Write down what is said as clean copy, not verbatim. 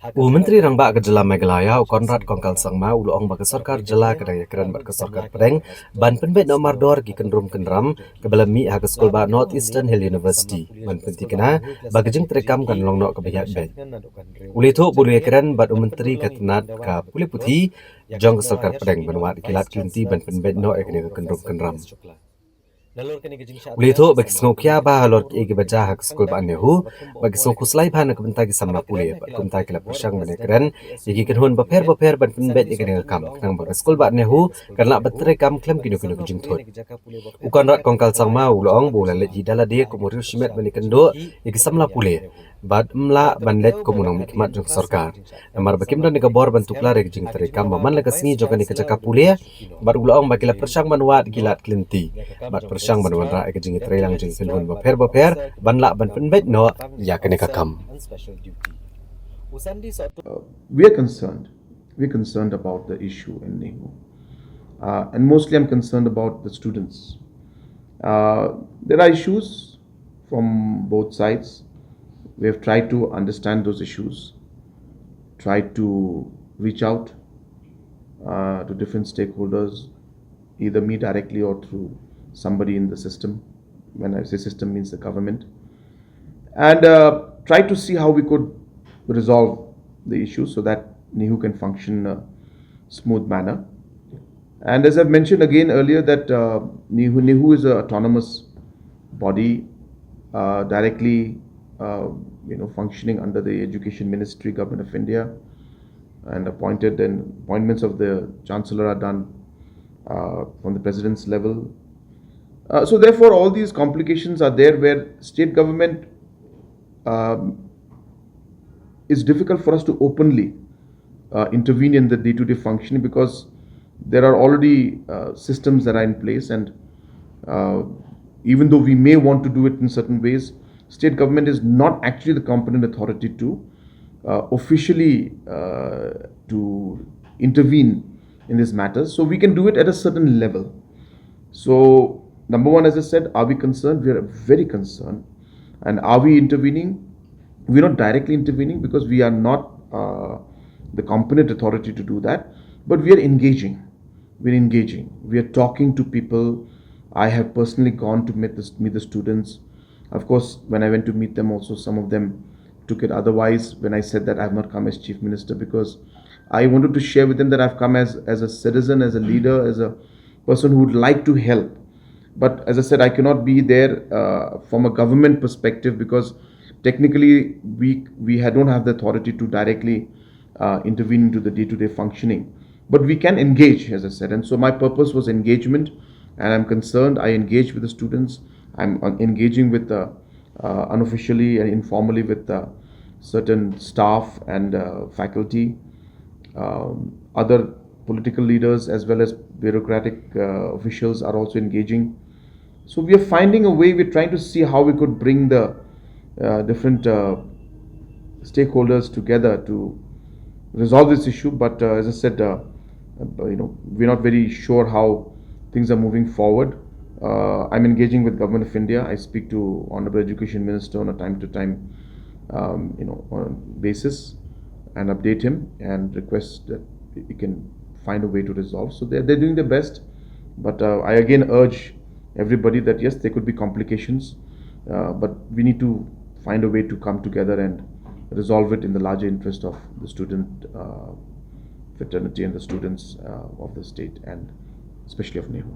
Menteri Rangba ke Jylla Meghalaya Conrad Kongkal Sangma uluong bagi Sorkar Jylla ke Iakren bat ke Sorkar Pdeng ban Pynbeit nomor 2 gi Kynram ke belami ha ke Skubah North Eastern Hill University ban pentikna bagi jeng terekam kan long nok ke Pynbeit. Uli tu bulu Iakren bat Menteri ketenat ke Puli Putih jong ke Sorkar Pdeng banwat kilat kelinti ban Pynbeit no ekne ke Kynram. Uli tu bagi sengokia ba halor ki baca hak skul ba NEHU bagi sengku selai ban ke bentai samna puli bat kumtai kila persang ban Iakren iki kenhun baper ban Pynbeit ikene kam kenang bagi skul ba NEHU kan la betre kam klem kinu kejing thot. Conrad Kongkal Sangma ulong bola let hidala dia kumuri shimet ban ikendo iki samla puli bat mla ban let kumunang mikmat jong Sorkar. Namar bakim dan nikabor ban tuklar ikjing terekam maman la kasni jokan ikajaka puli bat ulong bagi la persang ban wat kilat kelinti bat persang ban wan ra ikajing trelang jing kenhun baper ban la ban Pynbeit no ya kene kakam. We are concerned. We're concerned about the issue in NEHU. And mostly I'm concerned about the students. There are issues from both sides. We have tried to understand those issues, tried to reach out to different stakeholders, either me directly or through somebody in the system. When I say system, means the government, and try to see how we could resolve the issue so that NEHU can function in a smooth manner. And as I've mentioned again earlier, that NEHU is an autonomous body directly functioning under the Education Ministry, Government of India, and appointments of the Chancellor are done from the President's level. So therefore, all these complications are there where state government it's difficult for us to openly intervene in the day-to-day functioning because there are already systems that are in place, and even though we may want to do it in certain ways, state government is not actually the competent authority to officially to intervene in these matters. So we can do it at a certain level. So number one, as I said, are we concerned? We are very concerned. And are we intervening? We're not directly intervening because we are not the competent authority to do that, but we are engaging. We're engaging. We are talking to people. I have personally gone to meet the students. Of course, when I went to meet them, also some of them took it otherwise when I said that I have not come as chief minister, because I wanted to share with them that I've come as a citizen, as a leader, as a person who would like to help. But as I said, I cannot be there from a government perspective because technically we don't have the authority to directly intervene into the day-to-day functioning. But we can engage, as I said. And so my purpose was engagement, and I'm concerned. I engage with the students. I'm engaging with unofficially and informally with certain staff and faculty, other political leaders as well as bureaucratic officials are also engaging. So we are finding a way. We're trying to see how we could bring the different stakeholders together to resolve this issue. But as I said, we're not very sure how things are moving forward. I'm engaging with Government of India. I speak to Honorable Education Minister on a time-to-time, basis, and update him and request that he can find a way to resolve. So they're doing their best. But I again urge everybody that yes, there could be complications, but we need to find a way to come together and resolve it in the larger interest of the student fraternity and the students of the state, and especially of NEHU.